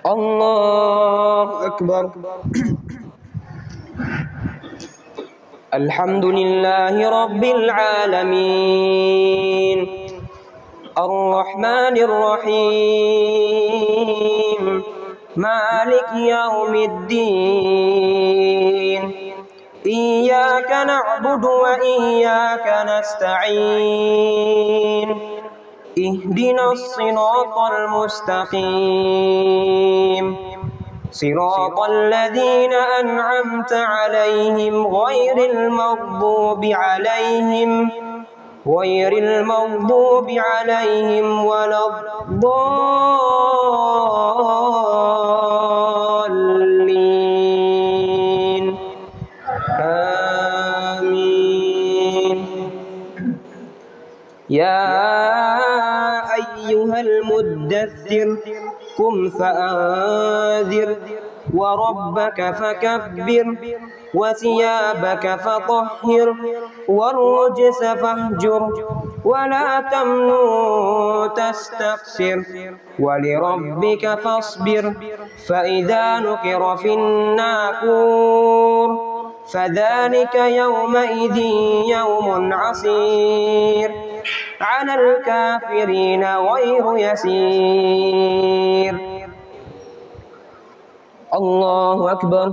الله أكبر. الحمد لله رب العالمين الرحمن الرحيم مالك يوم الدين إياك نعبد وإياك نستعين اهدنا الصراط المستقيم صراط الذين أنعمت عليهم غير المغضوب عليهم ولا الضالين آمين. يا أيها المدثر قم فأنذر وربك فكبر وثيابك فطهر والرجس فاهجر ولا تمنن تستكثر ولربك فاصبر فإذا نقر في الناقور فذلك يومئذ يوم عسير على الكافرين غير يسير. الله أكبر.